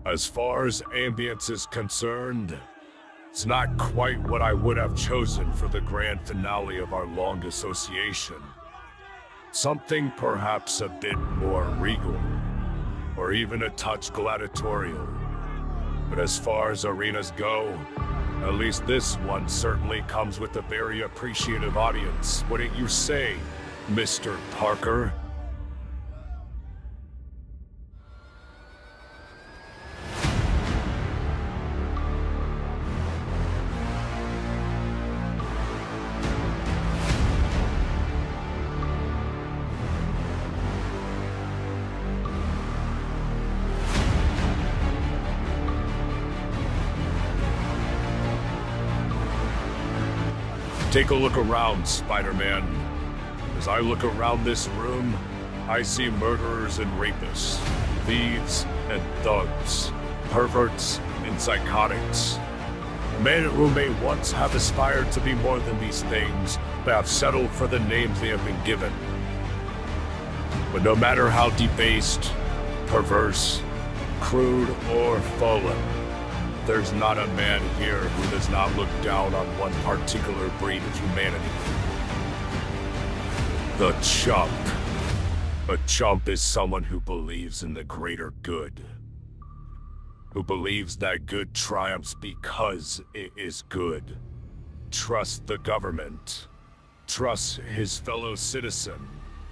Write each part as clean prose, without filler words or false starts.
As far as ambience is concerned, it's not quite what I would have chosen for the grand finale of our long association. Something perhaps a bit more regal, or even a touch gladiatorial. But as far as arenas go, at least this one certainly comes with a very appreciative audience, wouldn't you say, Mr. Parker? Take a look around, Spider-Man. As I look around this room, I see murderers and rapists, thieves and thugs, perverts and psychotics. Men who may once have aspired to be more than these things, but have settled for the names they have been given. But no matter how debased, perverse, crude, or fallen, there's not a man here who does not look down on one particular breed of humanity. The chump. A chump is someone who believes in the greater good. Who believes that good triumphs because it is good. Trusts the government. Trusts his fellow citizen.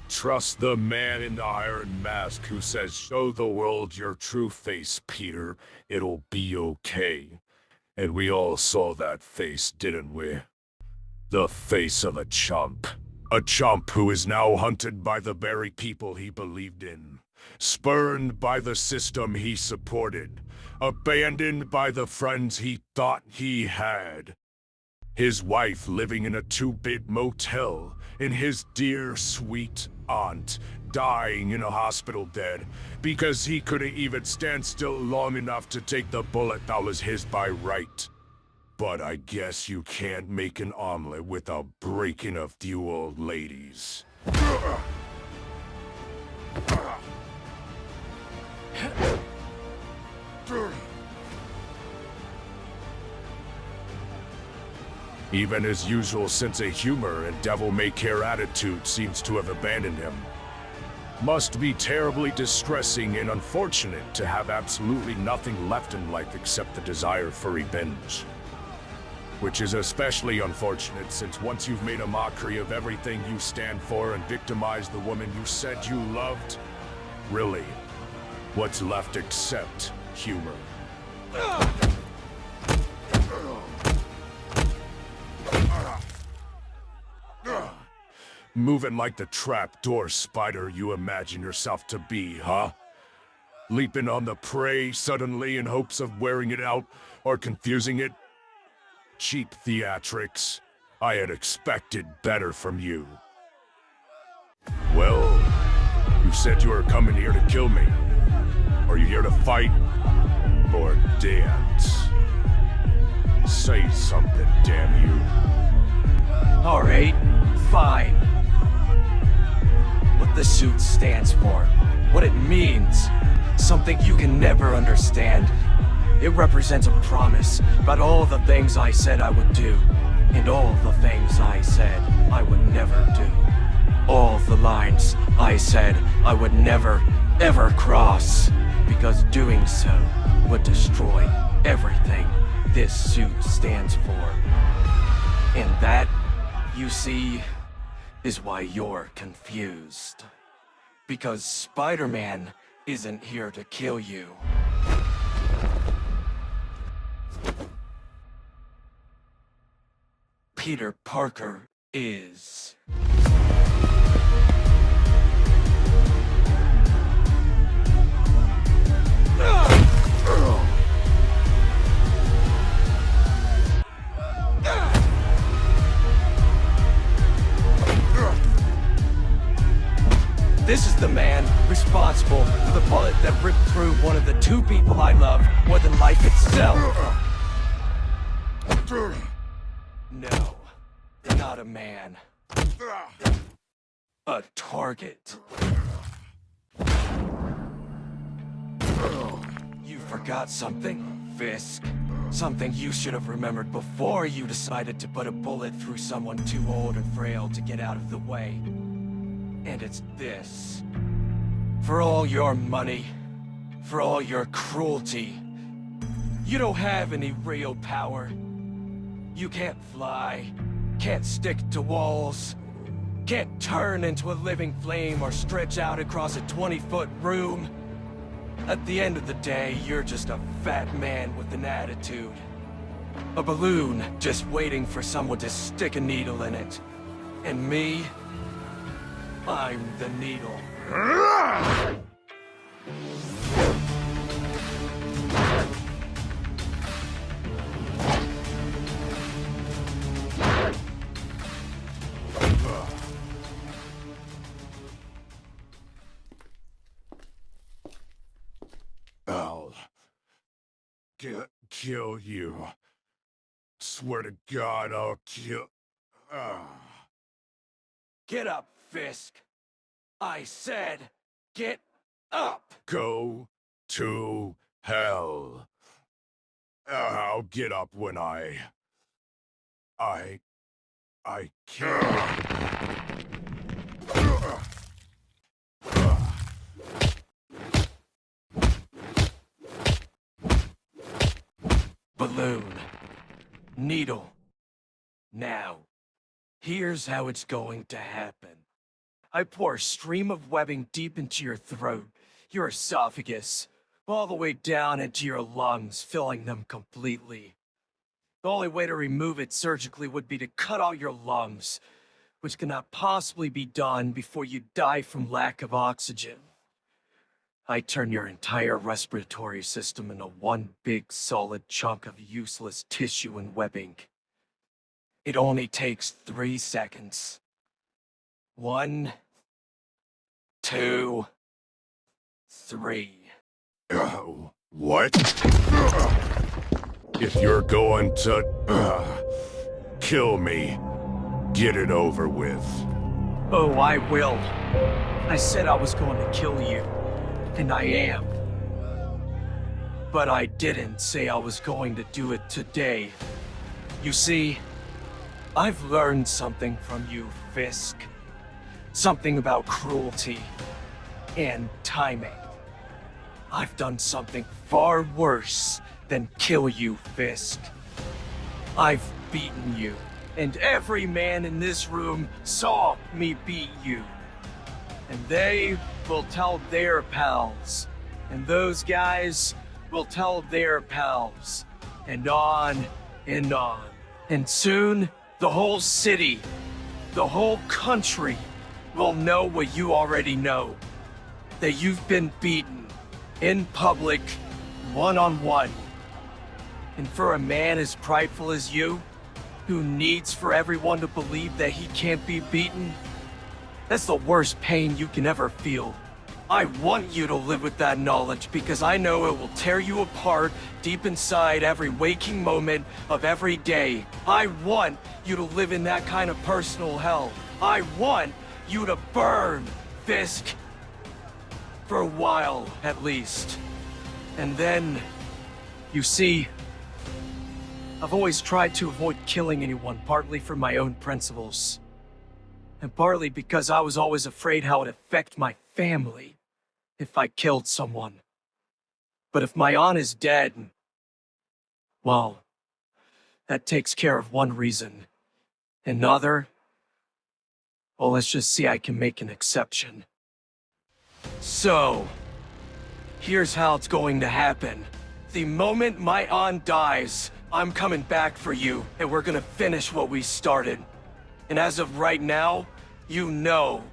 Trust the man in the iron mask who says, "Show the world your true face, Peter. It'll be okay." And we all saw that face, didn't we? The face of a chump. A chump who is now hunted by the very people he believed in. Spurned by the system he supported. Abandoned by the friends he thought he had. His wife living in a two-bed motel, and his dear, sweet aunt dying in a hospital bed because he couldn't even stand still long enough to take the bullet that was his by right. But I guess you can't make an omelet without breaking a few old ladies. Even his usual sense of humor and devil-may-care attitude seems to have abandoned him. Must be terribly distressing and unfortunate to have absolutely nothing left in life except the desire for revenge. Which is especially unfortunate since once you've made a mockery of everything you stand for and victimized the woman you said you loved, really, what's left except humor? Moving like the trapdoor spider you imagine yourself to be, huh? Leaping on the prey suddenly in hopes of wearing it out or confusing it? Cheap theatrics. I had expected better from you. Well, you said you were coming here to kill me. Are you here to fight? Or dance? Say something, damn you. Alright, fine. What the suit stands for, what it means, something you can never understand. It represents a promise about all the things I said I would do, and all the things I said I would never do. All the lines I said I would never, ever cross, because doing so would destroy everything this suit stands for. And that, you see, is why you're confused. Because Spider-Man isn't here to kill you. Peter Parker is. This is the man responsible for the bullet that ripped through one of the two people I love more than life itself. No, not a man. A target. You forgot something, Fisk. Something you should have remembered before you decided to put a bullet through someone too old and frail to get out of the way. And it's this. For all your money, for all your cruelty, you don't have any real power. You can't fly, can't stick to walls, can't turn into a living flame or stretch out across a 20-foot room. At the end of the day, you're just a fat man with an attitude. A balloon just waiting for someone to stick a needle in it. And me, I'm the needle. I'll kill you. Swear to God, I'll kill. Get up, Fisk. I said, get up! Go to hell. I'll get up when I can. Balloon. Needle. Now, here's how it's going to happen. I pour a stream of webbing deep into your throat, your esophagus, all the way down into your lungs, filling them completely. The only way to remove it surgically would be to cut out your lungs, which cannot possibly be done before you die from lack of oxygen. I turn your entire respiratory system into one big solid chunk of useless tissue and webbing. It only takes 3 seconds. 1, 2, 3. What? If you're going to kill me, get it over with. Oh, I will. I said I was going to kill you, and I am. But I didn't say I was going to do it today. You see, I've learned something from you, Fisk. Something about cruelty and timing. I've done something far worse than kill you, Fisk. I've beaten you, and every man in this room saw me beat you. And they will tell their pals, and those guys will tell their pals, and on and on. And soon, the whole city, the whole country will know what you already know. That you've been beaten, in public, one-on-one. And for a man as prideful as you, who needs for everyone to believe that he can't be beaten, that's the worst pain you can ever feel. I want you to live with that knowledge because I know it will tear you apart deep inside every waking moment of every day. I want you to live in that kind of personal hell. I want you to burn, Fisk. For a while, at least. And then, you see, I've always tried to avoid killing anyone, partly for my own principles. And partly because I was always afraid how it'd affect my family if I killed someone. But if my aunt is dead, well, that takes care of one reason. Another, well, let's just see I can make an exception. So, here's how it's going to happen. The moment my aunt dies, I'm coming back for you, and we're gonna finish what we started. And as of right now, you know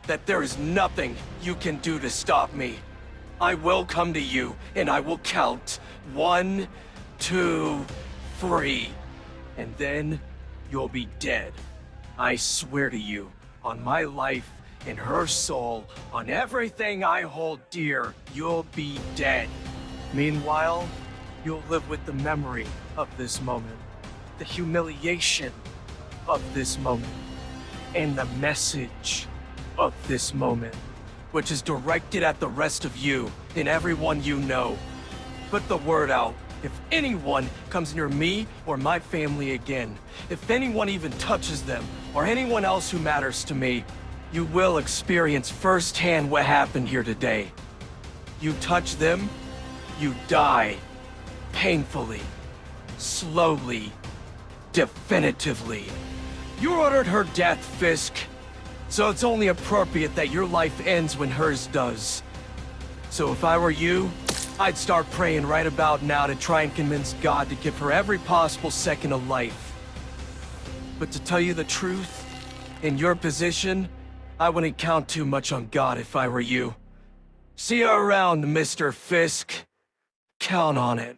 that there is nothing you can do to stop me. I will come to you, and I will count 1, 2, 3, and then you'll be dead. I swear to you, on my life, in her soul, on everything I hold dear, you'll be dead. Meanwhile, you'll live with the memory of this moment, the humiliation of this moment, and the message of this moment. which is directed at the rest of you and everyone you know. Put the word out. If anyone comes near me or my family again, if anyone even touches them, or anyone else who matters to me, you will experience firsthand what happened here today. You touch them, you die. Painfully. Slowly. Definitively. You ordered her death, Fisk. So it's only appropriate that your life ends when hers does. So if I were you, I'd start praying right about now to try and convince God to give her every possible second of life. But to tell you the truth, in your position, I wouldn't count too much on God if I were you. See you around, Mr. Fisk. Count on it.